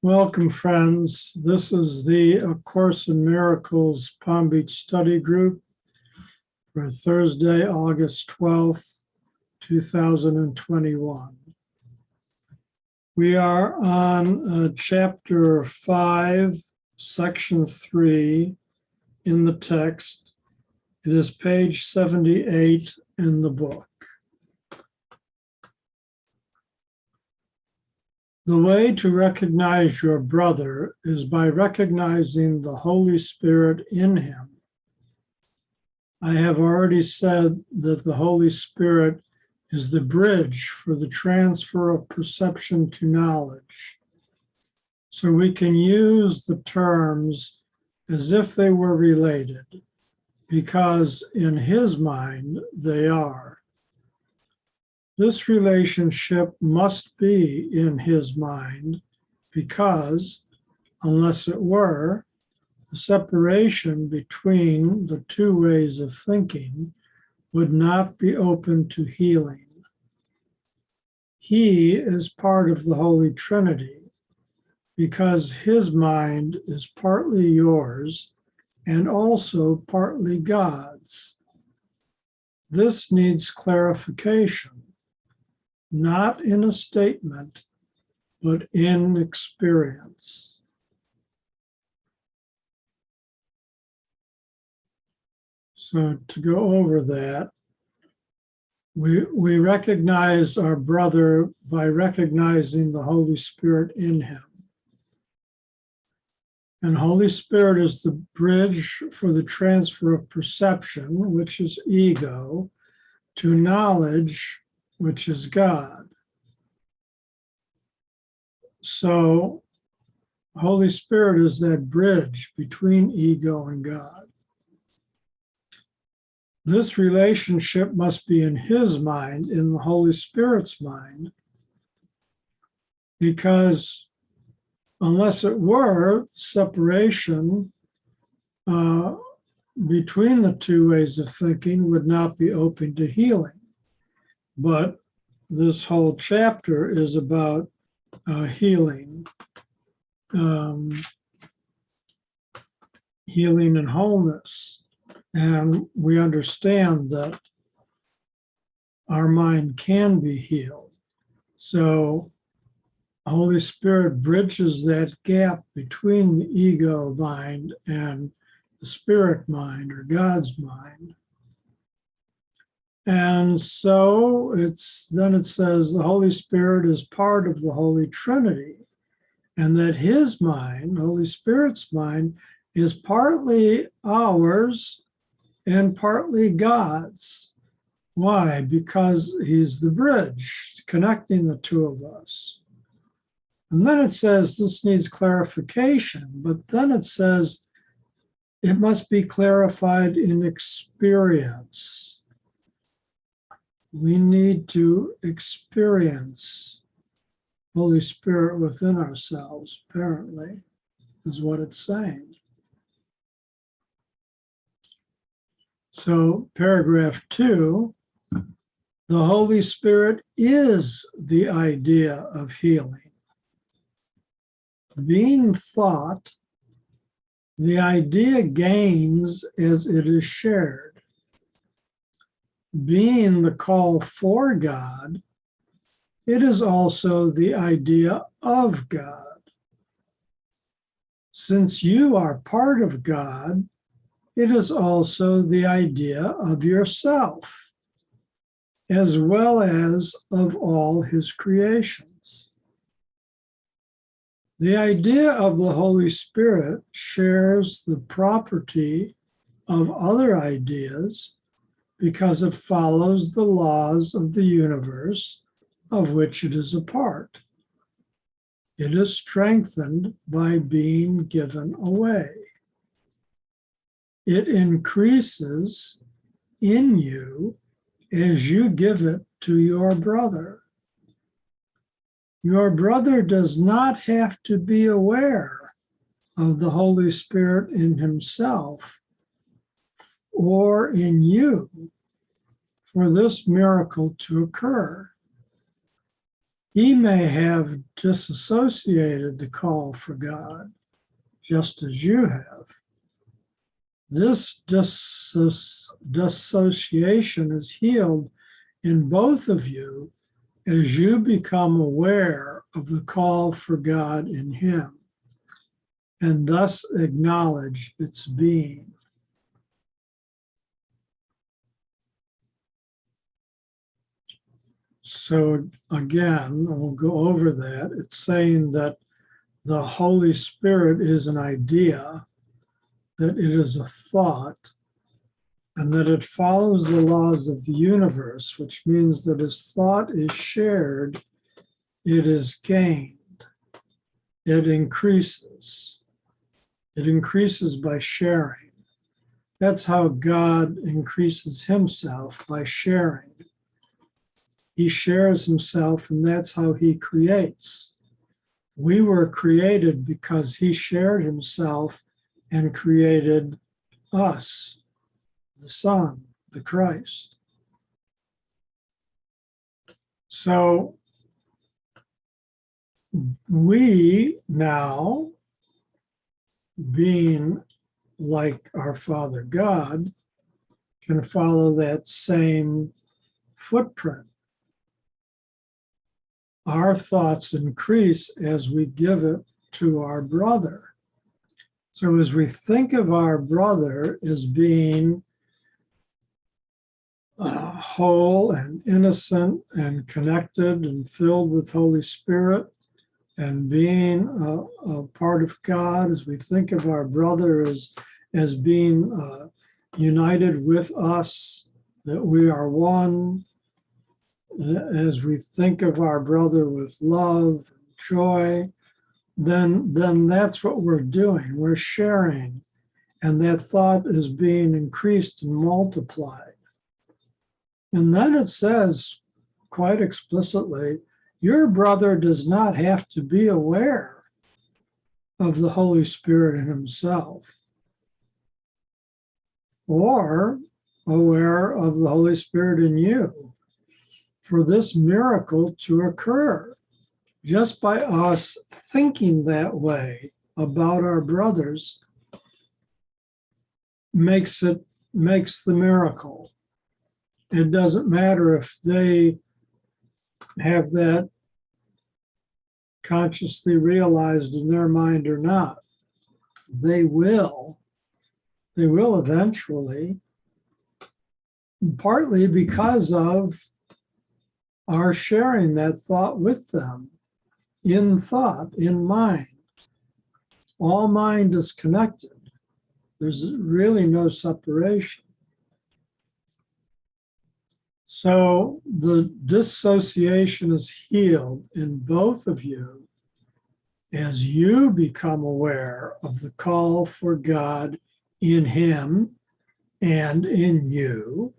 Welcome, friends. This is the A Course in Miracles Palm Beach Study Group for Thursday, August 12th, 2021. We are on Chapter 5, Section 3 in the text. It is page 78 in the book. The way to recognize your brother is by recognizing the Holy Spirit in him. I have already said that the Holy Spirit is the bridge for the transfer of perception to knowledge. So we can use the terms as if they were related, because in his mind they are. This relationship must be in his mind because, unless it were, the separation between the two ways of thinking would not be open to healing. He is part of the Holy Trinity because his mind is partly yours and also partly God's. This needs clarification. Not in a statement, but in experience. So to go over that, we recognize our brother by recognizing the Holy Spirit in him. And Holy Spirit is the bridge for the transfer of perception, which is ego, to knowledge, which is God. So, Holy Spirit is that bridge between ego and God. This relationship must be in his mind, in the Holy Spirit's mind, because unless it were, separation between the two ways of thinking would not be open to healing. But this whole chapter is about healing, healing and wholeness. And we understand that our mind can be healed. So Holy Spirit bridges that gap between the ego mind and the spirit mind or God's mind. And so then it says the Holy Spirit is part of the Holy Trinity, and that his mind, Holy Spirit's mind, is partly ours and partly God's. Why? Because he's the bridge connecting the two of us. And then it says this needs clarification, but then it says it must be clarified in experience. We need to experience Holy Spirit within ourselves, apparently, is what it's saying. So, paragraph 2, the Holy Spirit is the idea of healing. Being thought, the idea gains as it is shared. Being the call for God, it is also the idea of God. Since you are part of God, it is also the idea of yourself, as well as of all his creations. The idea of the Holy Spirit shares the property of other ideas because it follows the laws of the universe of which it is a part. It is strengthened by being given away. It increases in you as you give it to your brother. Your brother does not have to be aware of the Holy Spirit in himself or in you for this miracle to occur. He may have disassociated the call for God, just as you have. This dissociation is healed in both of you as you become aware of the call for God in him and thus acknowledge its being. So again, we'll go over that. It's saying that the Holy Spirit is an idea, that it is a thought, and that it follows the laws of the universe, which means that as thought is shared, it is gained, it increases. It increases by sharing. That's how God increases himself, by sharing. He shares himself, and that's how he creates. We were created because he shared himself and created us, the Son, the Christ. So we now, being like our Father God, can follow that same footprint. Our thoughts increase as we give it to our brother. So as we think of our brother as being whole and innocent and connected and filled with Holy Spirit and being a part of God, as we think of our brother as being united with us, that we are one, as we think of our brother with love, joy, then that's what we're doing. We're sharing, and that thought is being increased and multiplied. And then it says quite explicitly, your brother does not have to be aware of the Holy Spirit in himself or aware of the Holy Spirit in you for this miracle to occur. Just by us thinking that way about our brothers makes the miracle. It doesn't matter if they have that consciously realized in their mind or not. They will eventually, partly because of our sharing that thought with them. In thought, in mind. All mind is connected. There's really no separation. So the dissociation is healed in both of you as you become aware of the call for God in him and in you,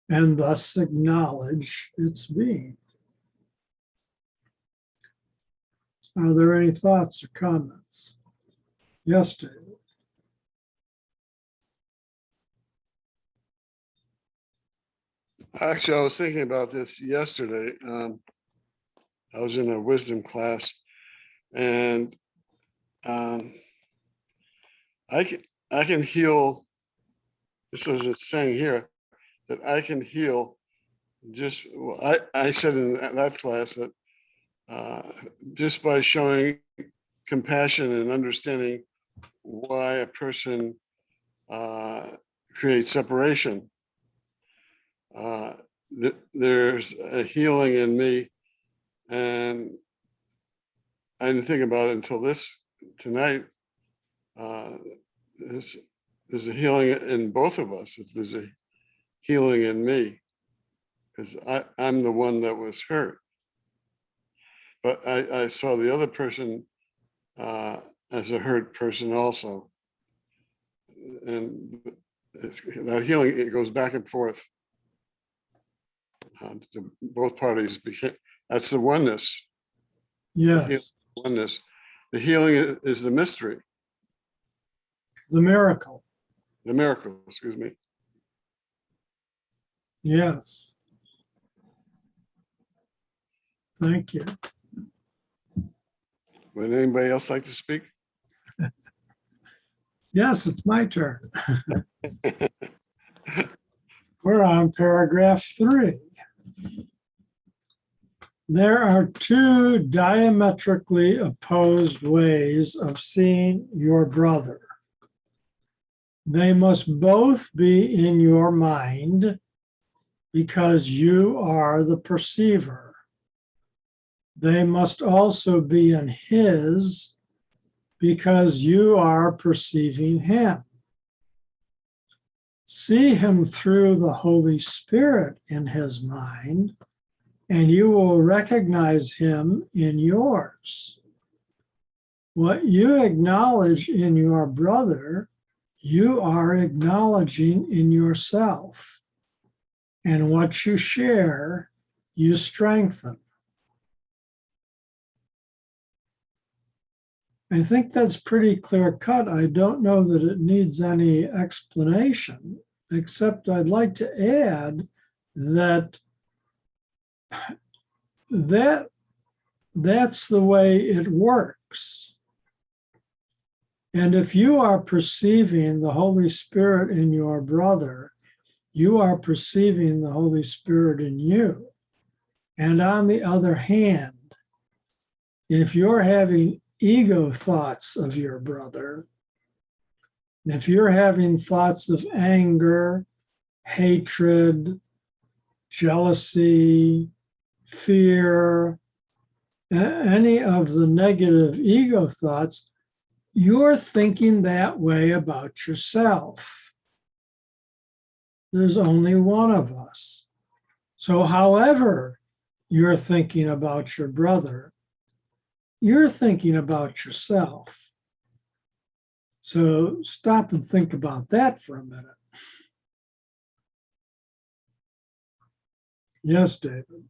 and thus acknowledge its being. Are there any thoughts or comments? Yes, David. Actually, I was thinking about this yesterday. I was in a wisdom class, and I can heal. This is a saying here that I can heal. Just I said in that class that just by showing compassion and understanding why a person creates separation, there's a healing in me, and I didn't think about it until tonight. There's a healing in both of us. If there's a healing in me, because I'm the one that was hurt. But I saw the other person as a hurt person also. And that healing, it goes back and forth. To both parties became, that's the oneness. Yes. The oneness. The healing is the mystery. The miracle. The miracle, excuse me. Yes. Thank you. Would anybody else like to speak? Yes, it's my turn. We're on paragraph 3. There are two diametrically opposed ways of seeing your brother. They must both be in your mind because you are the perceiver. They must also be in his because you are perceiving him. See him through the Holy Spirit in his mind, and you will recognize him in yours. What you acknowledge in your brother, you are acknowledging in yourself. And what you share, you strengthen. I think that's pretty clear cut. I don't know that it needs any explanation, except I'd like to add that that's the way it works. And if you are perceiving the Holy Spirit in your brother, you are perceiving the Holy Spirit in you. And on the other hand, if you're having ego thoughts of your brother, if you're having thoughts of anger, hatred, jealousy, fear, any of the negative ego thoughts, you're thinking that way about yourself. There's only one of us. So however you're thinking about your brother, you're thinking about yourself. So stop and think about that for a minute. Yes, David.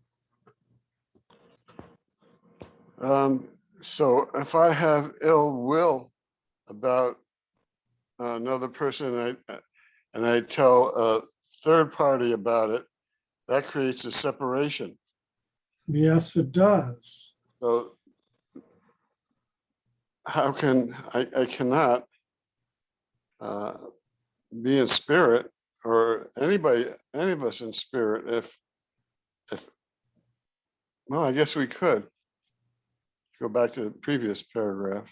So if I have ill will about another person and I tell a third party about it, that creates a separation. Yes, it does. So how can I cannot be in spirit, or any of us in spirit, if well, I guess we could go back to the previous paragraph.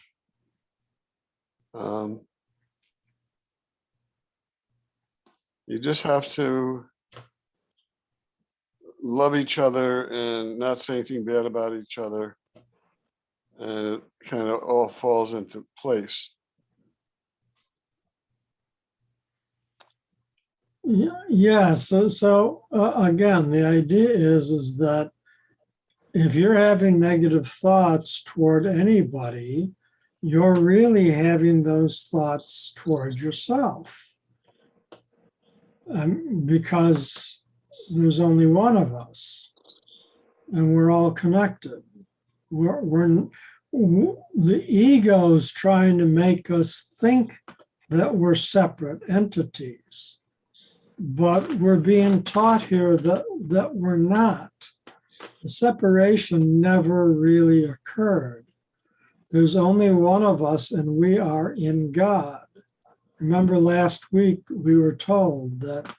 You just have to love each other and not say anything bad about each other, and it kind of all falls into place. Yeah, so again, the idea is that if you're having negative thoughts toward anybody, you're really having those thoughts toward yourself. Because there's only one of us, and we're all connected. The ego's trying to make us think that we're separate entities, but we're being taught here that we're not. The separation never really occurred. There's only one of us, and we are in God. Remember last week we were told that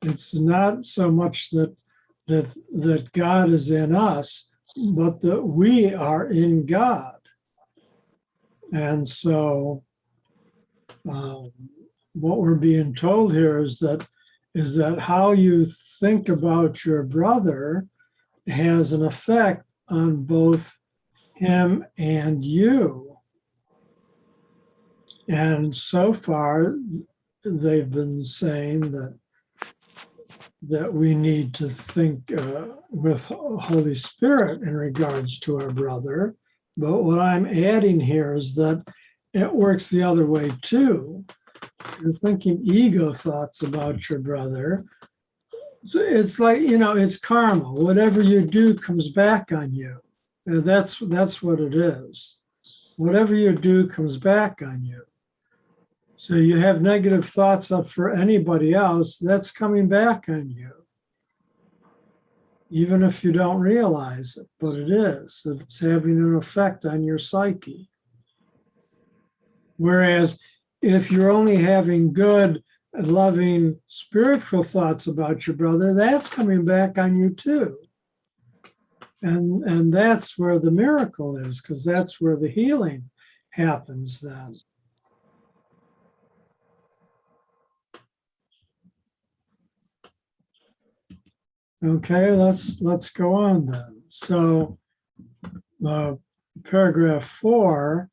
it's not so much that God is in us, but that we are in God. And so what we're being told here is that how you think about your brother has an effect on both him and you. And so far, they've been saying that we need to think with Holy Spirit in regards to our brother. But what I'm adding here is that it works the other way too. You're thinking ego thoughts about your brother. So it's like, it's karma. Whatever you do comes back on you. And that's what it is. Whatever you do comes back on you. So you have negative thoughts up for anybody else, that's coming back on you. even if you don't realize it, but it is. It's having an effect on your psyche. Whereas if you're only having good and loving spiritual thoughts about your brother, that's coming back on you too. And that's where the miracle is, because that's where the healing happens then. Okay, let's go on then. So paragraph 4,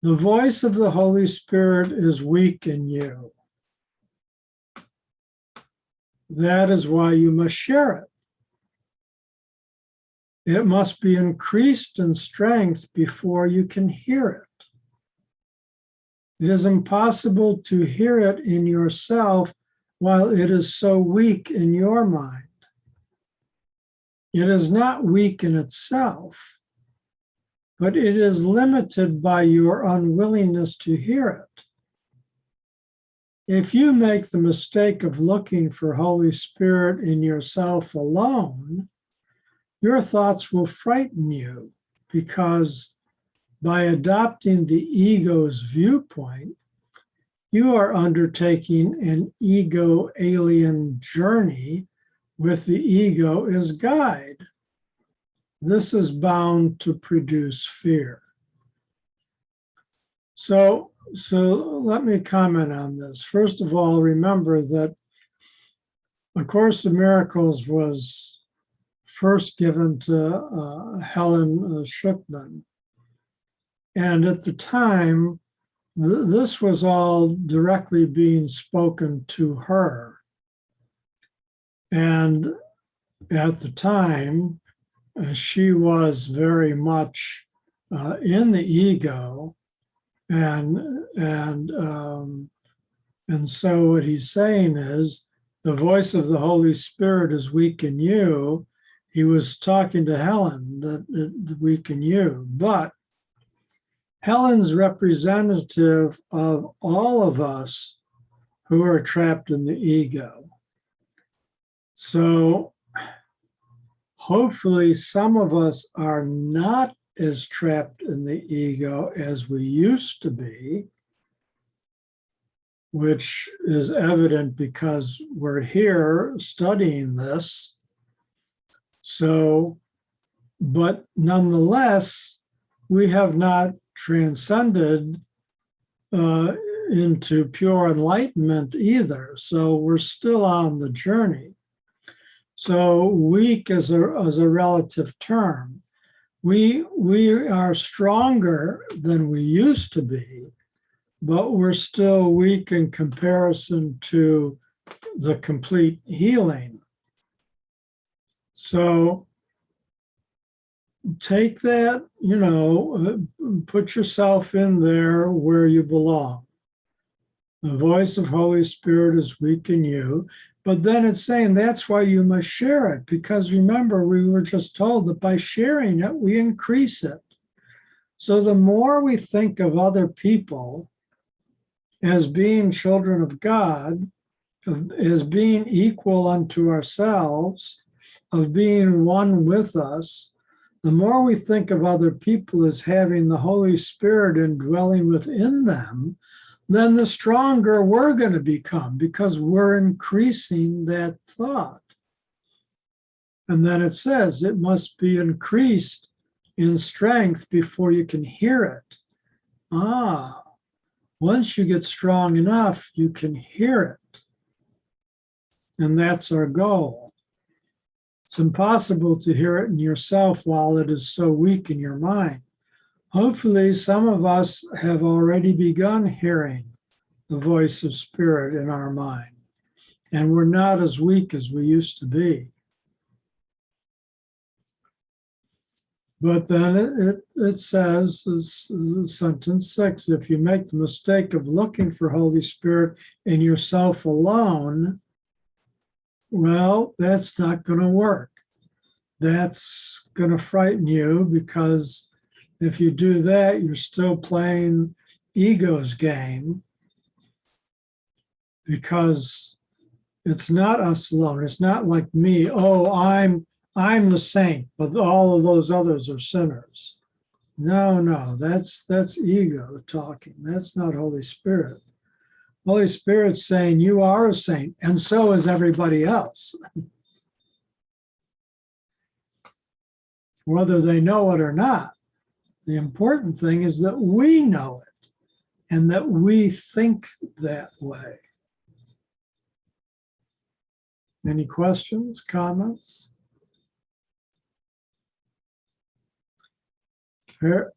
the voice of the Holy Spirit is weak in you. That is why you must share it. It must be increased in strength before you can hear it. It is impossible to hear it in yourself while it is so weak in your mind. It is not weak in itself, but it is limited by your unwillingness to hear it. If you make the mistake of looking for Holy Spirit in yourself alone, your thoughts will frighten you, because by adopting the ego's viewpoint, you are undertaking an ego alien journey with the ego as guide. This is bound to produce fear. So let me comment on this. First of all, remember that A Course in Miracles was first given to Helen Schuckman. And at the time, this was all directly being spoken to her. And at the time, she was very much in the ego, and so what he's saying is, the voice of the Holy Spirit is weak in you. He was talking to Helen, that weak in you, but Helen's representative of all of us who are trapped in the ego. So hopefully some of us are not as trapped in the ego as we used to be, which is evident because we're here studying this. So, but nonetheless, we have not transcended into pure enlightenment either. So we're still on the journey. So weak is a relative term. We are stronger than we used to be, but we're still weak in comparison to the complete healing. So take that, put yourself in there where you belong. The voice of Holy Spirit is weak in you, but then it's saying that's why you must share it, because remember, we were just told that by sharing it, we increase it. So the more we think of other people as being children of God, as being equal unto ourselves, of being one with us, the more we think of other people as having the Holy Spirit indwelling within them, then the stronger we're going to become, because we're increasing that thought. And then it says it must be increased in strength before you can hear it. Once you get strong enough, you can hear it. And that's our goal. It's impossible to hear it in yourself while it is so weak in your mind. Hopefully, some of us have already begun hearing the voice of Spirit in our mind, and we're not as weak as we used to be. But then it says, sentence 6, if you make the mistake of looking for Holy Spirit in yourself alone, well, that's not going to work. That's going to frighten you, because if you do that, you're still playing ego's game, because it's not us alone. It's not like me. Oh, I'm the saint, but all of those others are sinners. No, that's ego talking. That's not Holy Spirit. Holy Spirit's saying you are a saint, and so is everybody else. Whether they know it or not, the important thing is that we know it and that we think that way. Any questions, comments? Here,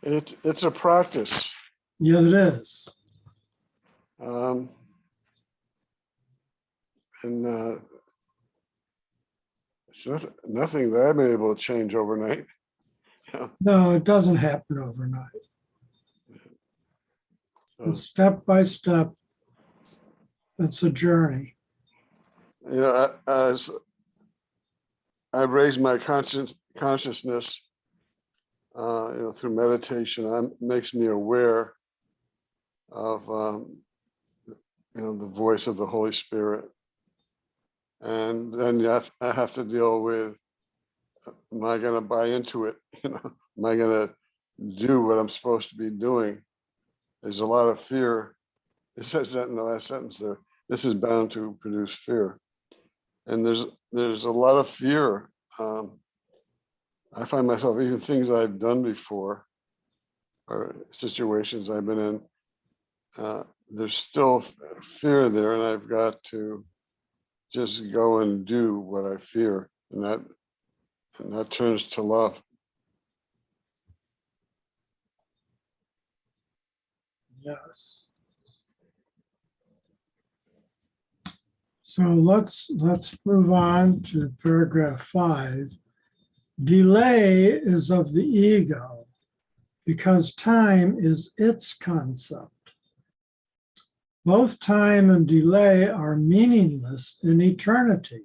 It's a practice. yeah, it is. And it's nothing that I'm able to change overnight. No, it doesn't happen overnight. It's step by step. It's a journey. You know, as I raise my consciousness, through meditation, makes me aware of, the voice of the Holy Spirit. And then I have to deal with, am I going to buy into it? Am I going to do what I'm supposed to be doing? There's a lot of fear. It says that in the last sentence there. This is bound to produce fear. And there's a lot of fear. I find myself, even things I've done before or situations I've been in, there's still fear there, and I've got to just go and do what I fear, and that turns to love. Yes. So let's move on to paragraph 5. Delay is of the ego because time is its concept. Both time and delay are meaningless in eternity.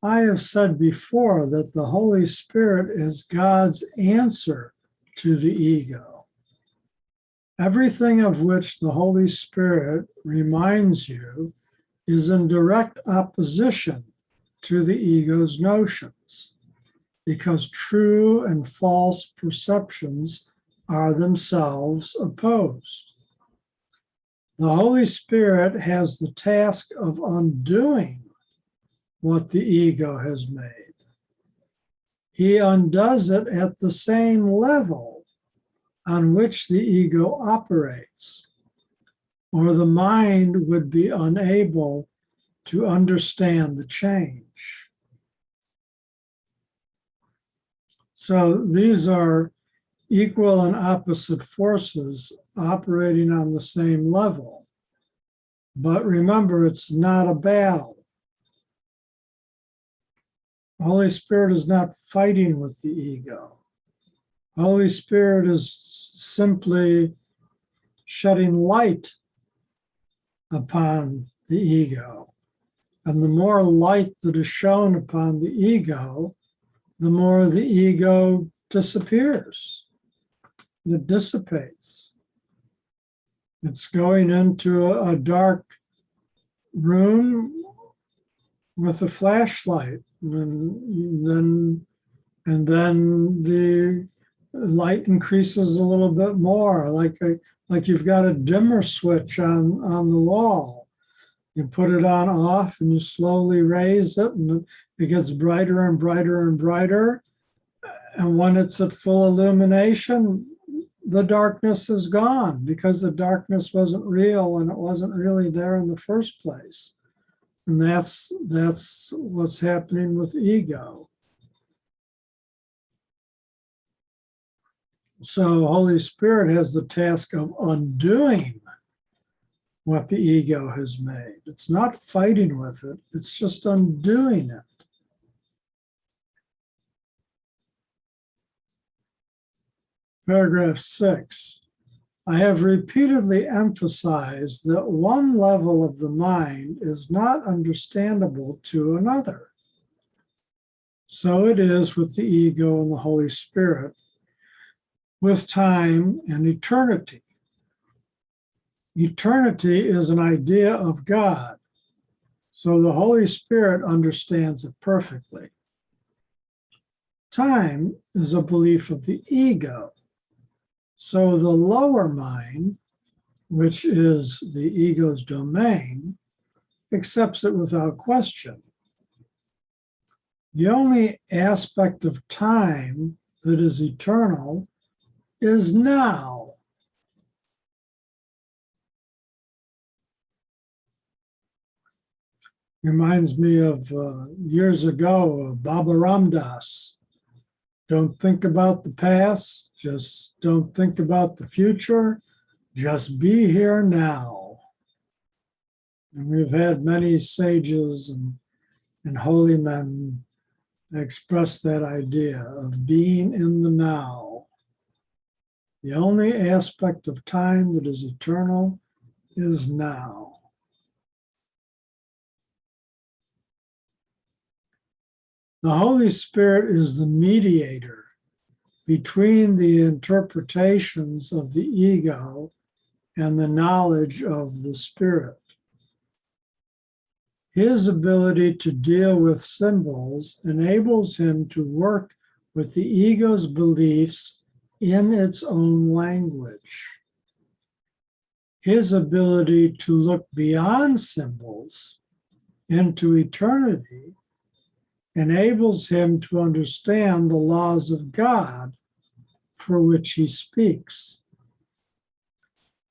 I have said before that the Holy Spirit is God's answer to the ego. Everything of which the Holy Spirit reminds you is in direct opposition to the ego's notions, because true and false perceptions are themselves opposed. The Holy Spirit has the task of undoing what the ego has made. He undoes it at the same level on which the ego operates, or the mind would be unable to understand the change. So these are equal and opposite forces operating on the same level. But remember, it's not a battle. Holy Spirit is not fighting with the ego. Holy Spirit is simply shedding light upon the ego. And the more light that is shown upon the ego, the more the ego disappears. It dissipates. It's going into a dark room with a flashlight, and then the light increases a little bit more, like you've got a dimmer switch on the wall. You put it on off and you slowly raise it, and it gets brighter and brighter and brighter. And when it's at full illumination, the darkness is gone, because the darkness wasn't real and it wasn't really there in the first place. And that's what's happening with ego. So Holy Spirit has the task of undoing what the ego has made. It's not fighting with it, it's just undoing it. Paragraph 6. I have repeatedly emphasized that one level of the mind is not understandable to another. So it is with the ego and the Holy Spirit, with time and eternity. Eternity is an idea of God. So the Holy Spirit understands it perfectly. Time is a belief of the ego. So the lower mind, which is the ego's domain, accepts it without question. The only aspect of time that is eternal is now. Reminds me of years ago, Baba Ramdas. Don't think about the past, just don't think about the future, just be here now. And we've had many sages and holy men express that idea of being in the now. The only aspect of time that is eternal is now. The Holy Spirit is the mediator between the interpretations of the ego and the knowledge of the Spirit. His ability to deal with symbols enables him to work with the ego's beliefs in its own language. His ability to look beyond symbols into eternity enables him to understand the laws of God for which he speaks.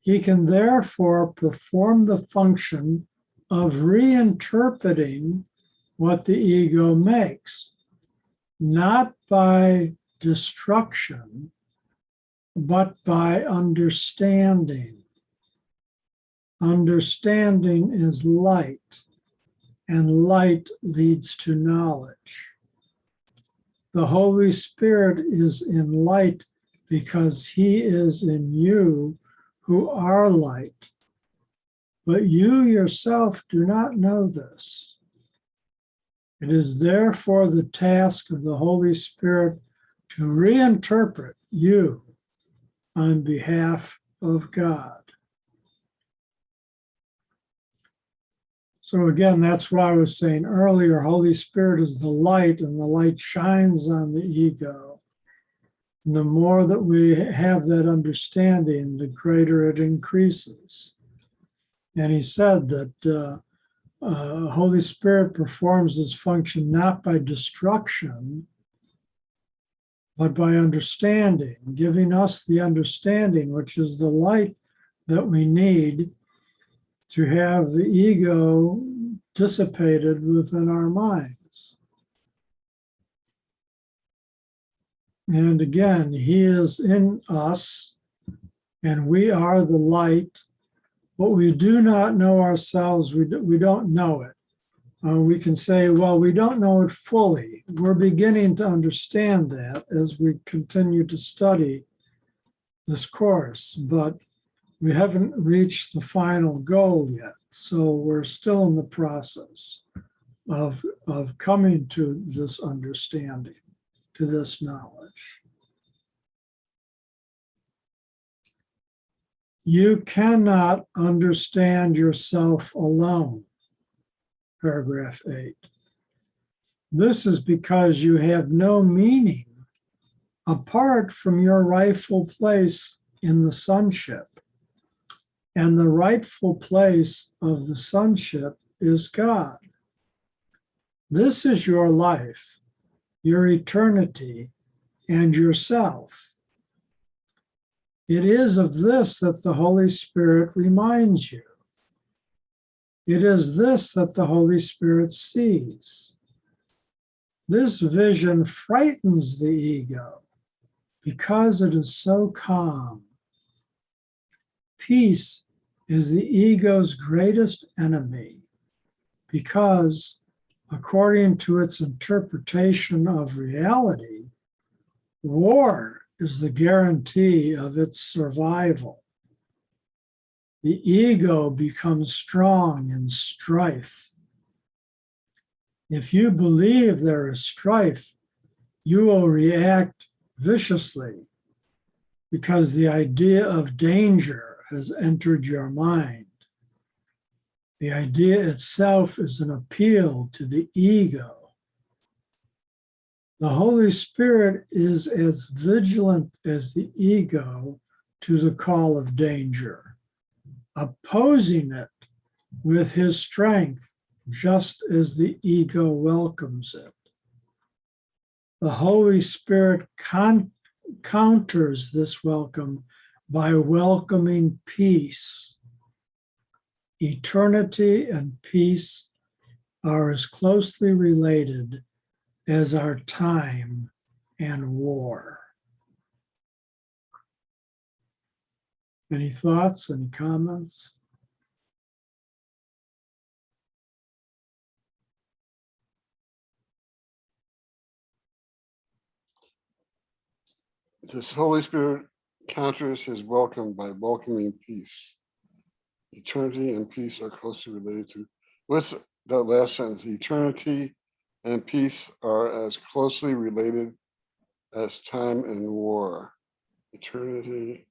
He can therefore perform the function of reinterpreting what the ego makes, not by destruction, but by understanding. Understanding is light, and light leads to knowledge. The Holy Spirit is in light because he is in you who are light. But you yourself do not know this. It is therefore the task of the Holy Spirit to reinterpret you on behalf of God. So again, that's what I was saying earlier. Holy Spirit is the light, and the light shines on the ego. And the more that we have that understanding, the greater it increases. And he said that Holy Spirit performs this function not by destruction, but by understanding, giving us the understanding, which is the light that we need to have the ego dissipated within our minds. And again, he is in us, and we are the light, but we do not know ourselves. We don't know it. We can say, well, we don't know it fully. We're beginning to understand that as we continue to study this course, but we haven't reached the final goal yet. So we're still in the process of coming to this understanding, to this knowledge. You cannot understand yourself alone, paragraph 8. This is because you have no meaning apart from your rightful place in the sonship. And the rightful place of the sonship is God. This is your life, your eternity, and yourself. It is of this that the Holy Spirit reminds you. It is this that the Holy Spirit sees. This vision frightens the ego because it is so calm. Peace is the ego's greatest enemy because, according to its interpretation of reality, war is the guarantee of its survival. The ego becomes strong in strife. If you believe there is strife, you will react viciously because the idea of danger has entered your mind. The idea itself is an appeal to the ego. The Holy Spirit is as vigilant as the ego to the call of danger, opposing it with his strength, just as the ego welcomes it. The Holy Spirit counters this welcome by welcoming peace. Eternity and peace are as closely related as are time and war. Any thoughts and comments? This Holy Spirit counters his welcome by welcoming peace. Eternity and peace are closely related to. What's that last sentence? Eternity and peace are as closely related as time and war. Eternity.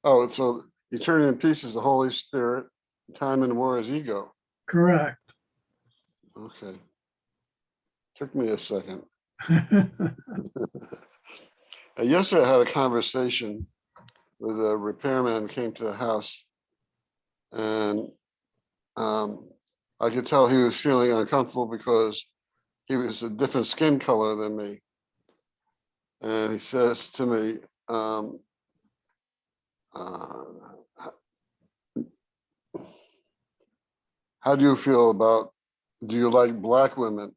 Oh, so eternity and peace is the Holy Spirit. Time and war is ego. Correct. Okay. Took me a second. Yesterday, I had a conversation with a repairman who came to the house, and I could tell he was feeling uncomfortable because he was a different skin color than me. And he says to me, how do you feel about, do you like black women?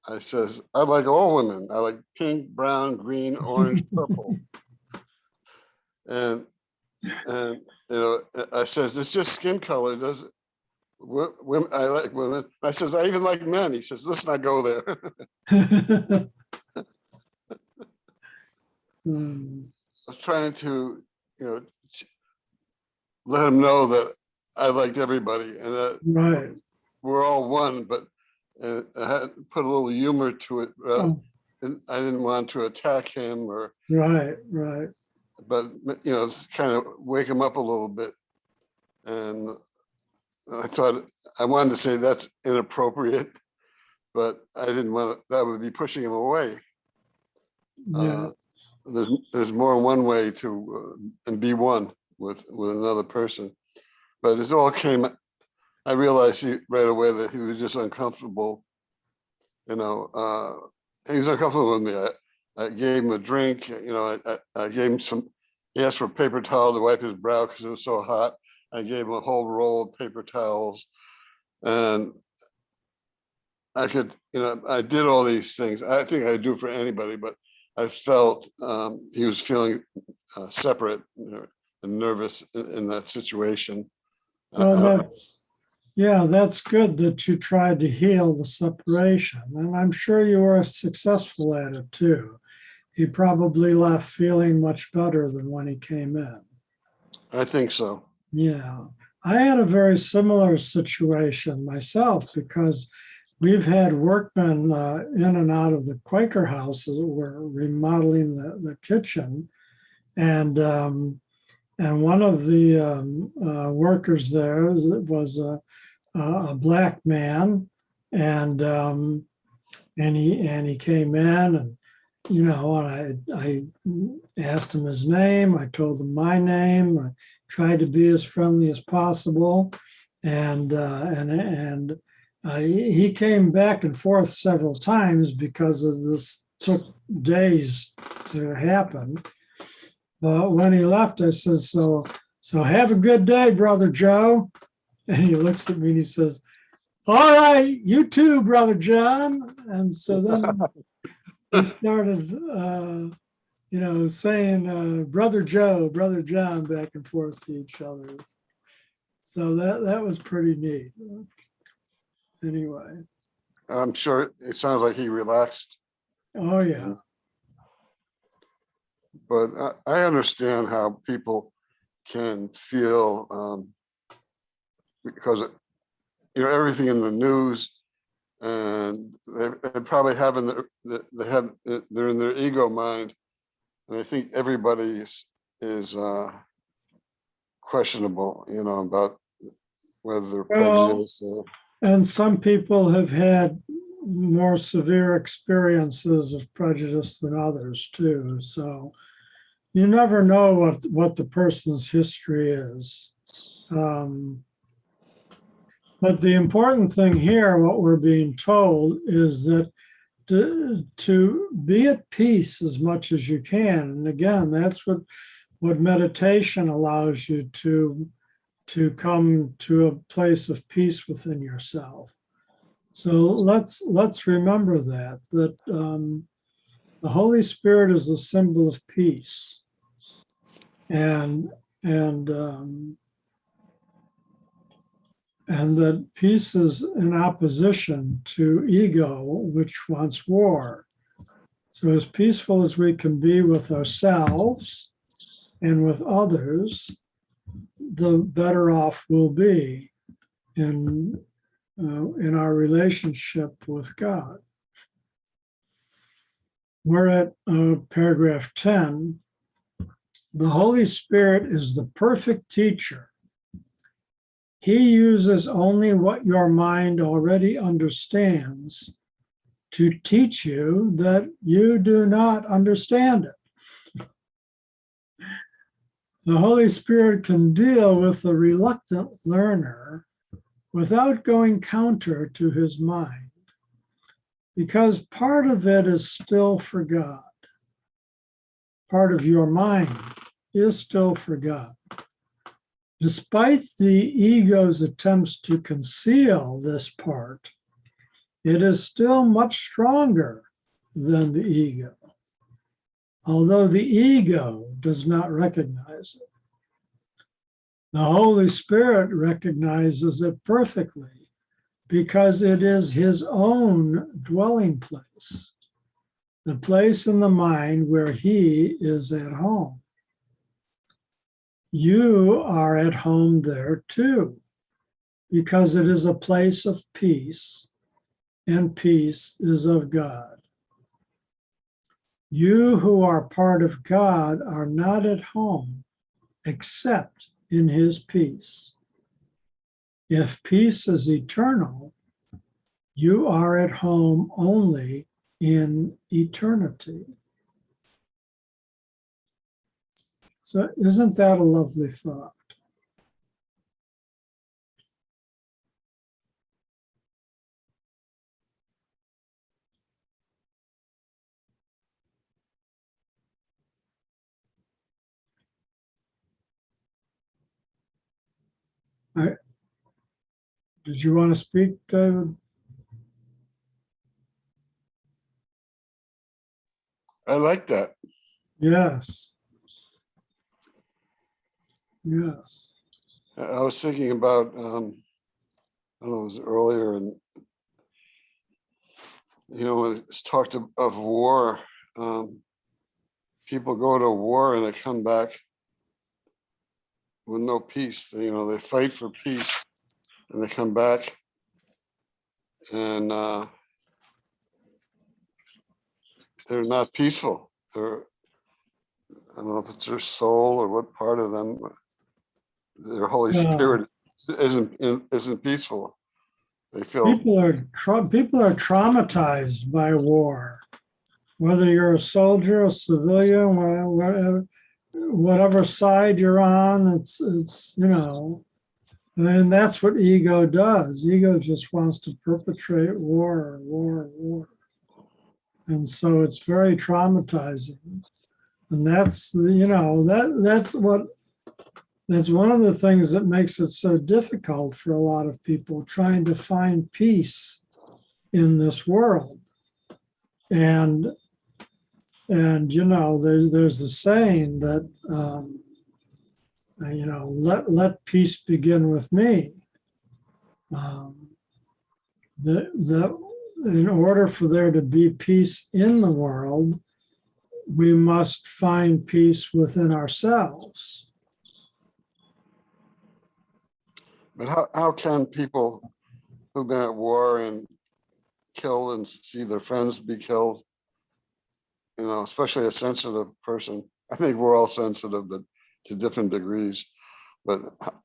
I says, I like all women. I like pink, brown, green, orange, purple. And you know, I says, it's just skin color, does it? Women, I like women. I says, I even like men. He says, let's not go there. I was trying to, you know, let him know that I liked everybody and that Right. we're all one, but I had to put a little humor to it. And I didn't want to attack him or, Right. but, you know, kind of wake him up a little bit. And I thought, I wanted to say that's inappropriate, but I didn't want to, that would be pushing him away. Yeah. There's more than one way to and be one with another person. But it all came, I realized right away that he was just uncomfortable. You know, he was uncomfortable with me. I gave him a drink, you know, I gave him some, he asked for a paper towel to wipe his brow because it was so hot. I gave him a whole roll of paper towels. And I could, you know, I did all these things. I think I do for anybody, but I felt he was feeling separate, you know, and nervous in that situation. Well, that's good that you tried to heal the separation. And I'm sure you were successful at it too. He probably left feeling much better than when he came in. I think so. Yeah. I had a very similar situation myself because we've had workmen in and out of the Quaker houses. We're remodeling the kitchen. And one of the workers there was a black man, and he came in, and you know, and I asked him his name. I told him my name. I tried to be as friendly as possible, and he came back and forth several times because of this took days to happen. But when he left, I said, so have a good day, Brother Joe. And he looks at me and he says, all right, you too, Brother John. And so then we started, you know, saying Brother Joe, Brother John back and forth to each other. So that was pretty neat. Anyway. I'm sure it sounds like he relaxed. Oh, yeah. But I understand how people can feel because, you know, everything in the news, and they probably have they're in their ego mind, and I think everybody is questionable, you know, about whether they're Well, prejudiced or. and some people have had more severe experiences of prejudice than others too. So you never know what the person's history is. But the important thing here, what we're being told, is that to be at peace as much as you can. And again, that's what meditation allows you to come to a place of peace within yourself. So let's remember that the Holy Spirit is a symbol of peace, and that peace is in opposition to ego, which wants war. So as peaceful as we can be with ourselves and with others, the better off we'll be in our relationship with God. We're at paragraph 10. The Holy Spirit is the perfect teacher. He uses only what your mind already understands to teach you that you do not understand it. The Holy Spirit can deal with the reluctant learner without going counter to his mind, because part of it is still for God. Part of your mind is still for God. Despite the ego's attempts to conceal this part, it is still much stronger than the ego, although the ego does not recognize it. The Holy Spirit recognizes it perfectly because it is his own dwelling place, the place in the mind where he is at home. You are at home there too, because it is a place of peace, and peace is of God. You who are part of God are not at home except in his peace. If peace is eternal, you are at home only in eternity. So isn't that a lovely thought? Did you want to speak, David? I like that. Yes. Yes. I was thinking about, I don't know, it was earlier, and when it's talked of war, people go to war and they come back with no peace. They fight for peace and they come back and they're not peaceful. I don't know if it's their soul or what part of them, their Holy Spirit isn't peaceful. They feel people are traumatized by war, whether you're a soldier, a civilian, whatever side you're on. It's and that's what ego does. Ego just wants to perpetrate war, and so it's very traumatizing. And that's that's one of the things that makes it so difficult for a lot of people trying to find peace in this world. And there's the saying that let peace begin with me. That in order for there to be peace in the world, we must find peace within ourselves. But how can people who've been at war and killed and see their friends be killed, especially a sensitive person? I think we're all sensitive, but to different degrees. But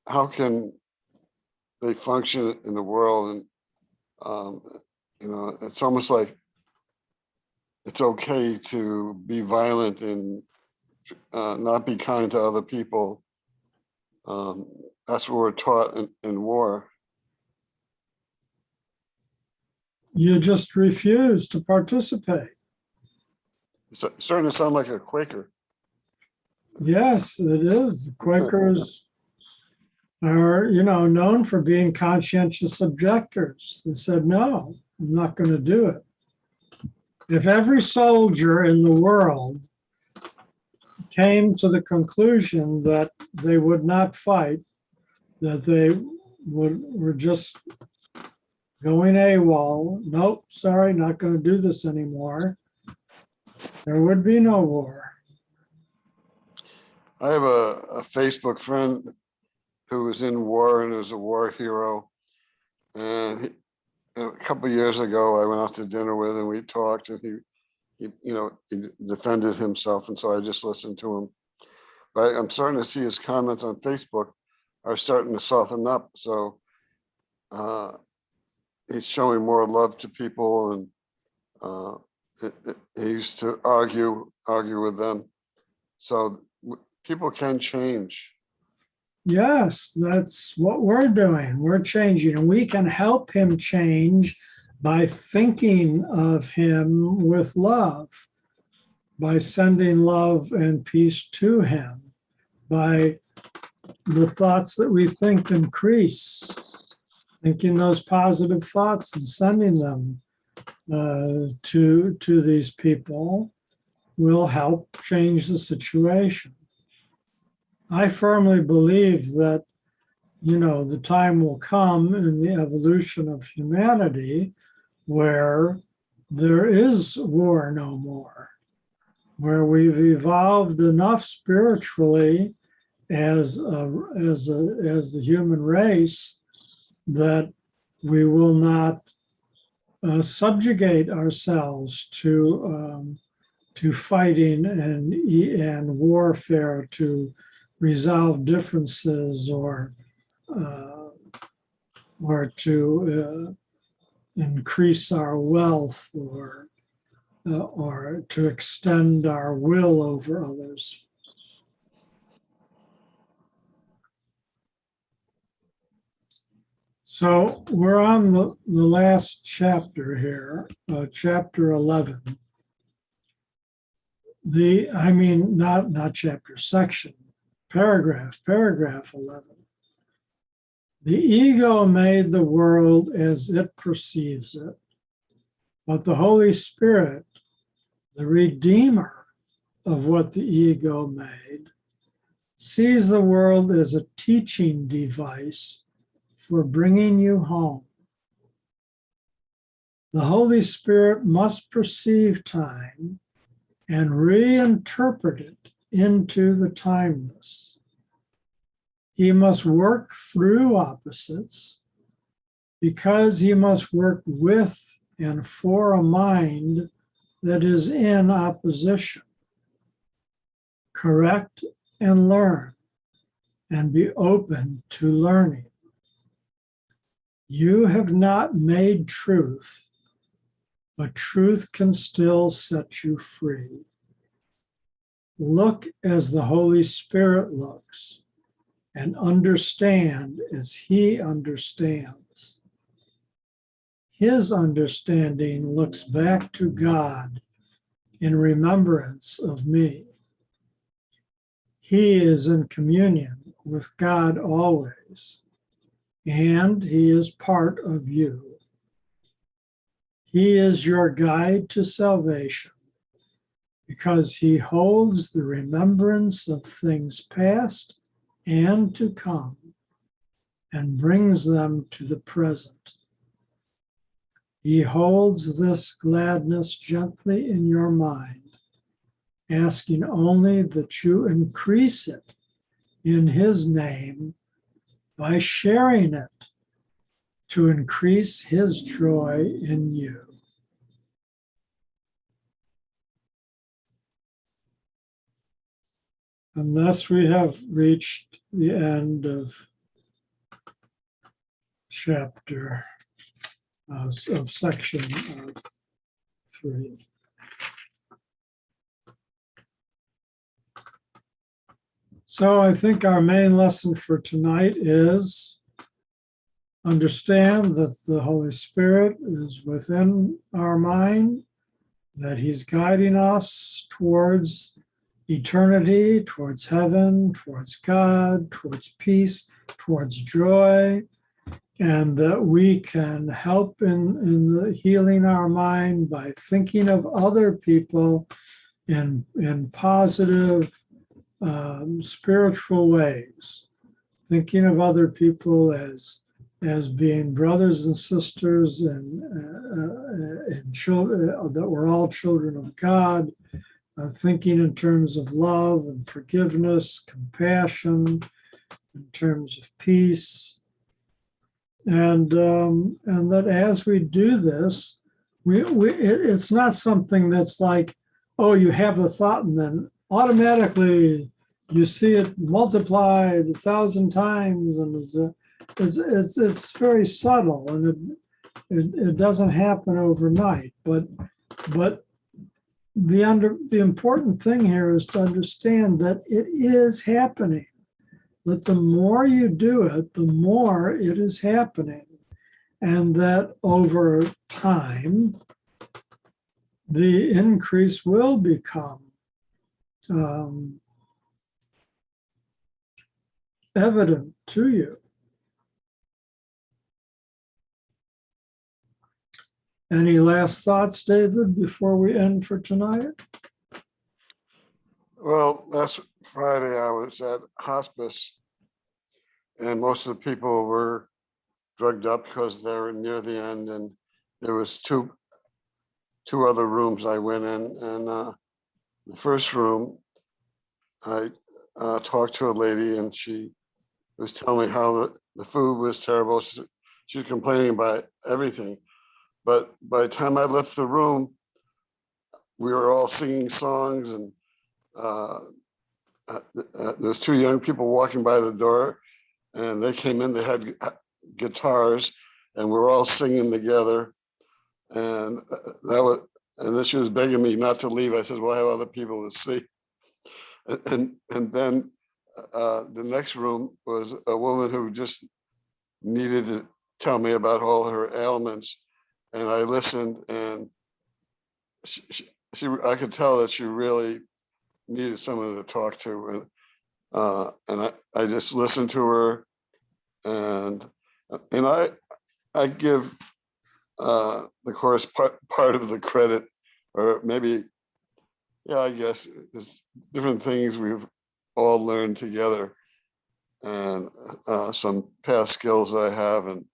how can they function in the world. And, it's almost like it's okay to be violent and not be kind to other people. That's what we're taught in war. You just refuse to participate. It's starting to sound like a Quaker. Yes, it is. Quakers are, known for being conscientious objectors. They said, no, I'm not going to do it. If every soldier in the world came to the conclusion that they would not fight, that they were just going AWOL, nope, sorry, not going to do this anymore, there would be no war. I have a Facebook friend who was in war and is a war hero. And a couple of years ago, I went out to dinner with him. We talked, and he defended himself, and so I just listened to him. But I'm starting to see his comments on Facebook are starting to soften up. So he's showing more love to people, and he used to argue with them. So people can change. Yes, that's what we're doing. We're changing, and we can help him change by thinking of him with love, by sending love and peace to him, by the thoughts that we think increase, thinking those positive thoughts and sending them to these people will help change the situation. I firmly believe that, the time will come in the evolution of humanity where there is war no more, where we've evolved enough spiritually as the human race that we will not subjugate ourselves to fighting and warfare to resolve differences or to increase our wealth or to extend our will over others. So we're on the last chapter here, chapter 11. Not chapter, section, paragraph 11. The ego made the world as it perceives it, but the Holy Spirit, the Redeemer of what the ego made, sees the world as a teaching device for bringing you home. The Holy Spirit must perceive time and reinterpret it into the timeless. He must work through opposites because he must work with and for a mind that is in opposition. Correct and learn, and be open to learning. You have not made truth, but truth can still set you free. Look as the Holy Spirit looks, and understand as he understands. His understanding looks back to God in remembrance of me. He is in communion with God always, and he is part of you. He is your guide to salvation because he holds the remembrance of things past and to come and brings them to the present. He holds this gladness gently in your mind, asking only that you increase it in his name by sharing it to increase his joy in you. And thus we have reached the end of chapter of section 3. So I think our main lesson for tonight is understand that the Holy Spirit is within our mind, that he's guiding us towards eternity, towards heaven, towards God, towards peace, towards joy, and that we can help in the healing our mind by thinking of other people in positive spiritual ways, thinking of other people as being brothers and sisters and children, that we're all children of God, thinking in terms of love and forgiveness, compassion, in terms of peace, and that as we do this, it's not something that's like, oh, you have a thought and then automatically you see it multiplied 1,000 times, and it's very subtle, and it doesn't happen overnight. But the important thing here is to understand that it is happening. That the more you do it, the more it is happening, and that over time, the increase will become evident to you. Any last thoughts, David, before we end for tonight? Well, last Friday I was at hospice, and most of the people were drugged up because they were near the end, and there was two other rooms I went in, and the first room I talked to a lady, and she was telling me how the food was terrible. She was complaining about everything, but by the time I left the room, we were all singing songs, and there's two young people walking by the door, and they came in, they had guitars, and we're all singing together. And then she was begging me not to leave. I said, well, I have other people to see. And then the next room was a woman who just needed to tell me about all her ailments. And I listened, and I could tell that she really needed someone to talk to. And I just listened to her, and I give the course part of the credit, or maybe, yeah, I guess it's different things we've all learned together, and some past skills I have. And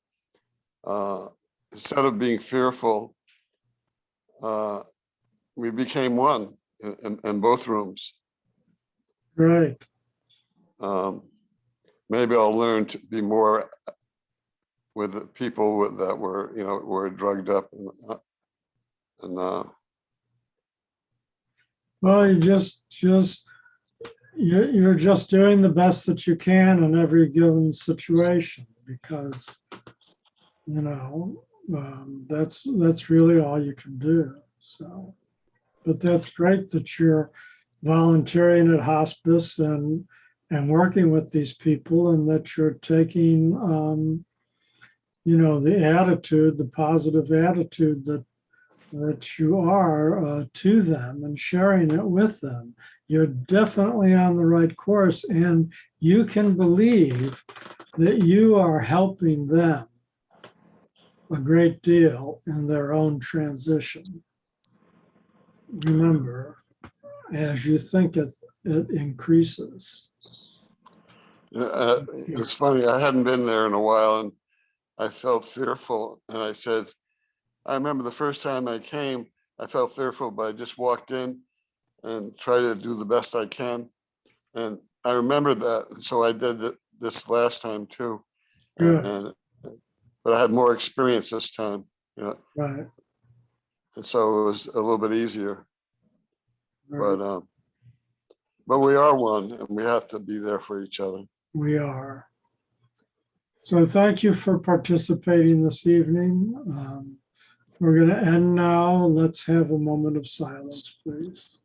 instead of being fearful, we became one in both rooms. Right. Maybe I'll learn to be more with the people that were drugged up, and Well, you're just doing the best that you can in every given situation, because that's really all you can do. So, but that's great that you're volunteering at hospice and working with these people, and that you're taking the positive attitude that you are to them, and sharing it with them. You're definitely on the right course, and you can believe that you are helping them a great deal in their own transition. Remember, as you think it increases. it's funny. I hadn't been there in a while, and I felt fearful. And I said, I remember the first time I came, I felt fearful, but I just walked in and tried to do the best I can. And I remembered that. So I did this last time too. Good. But I had more experience this time. Right. And so it was a little bit easier. Right. But we are one, and we have to be there for each other. We are. So thank you for participating this evening. We're going to end now. Let's have a moment of silence, please.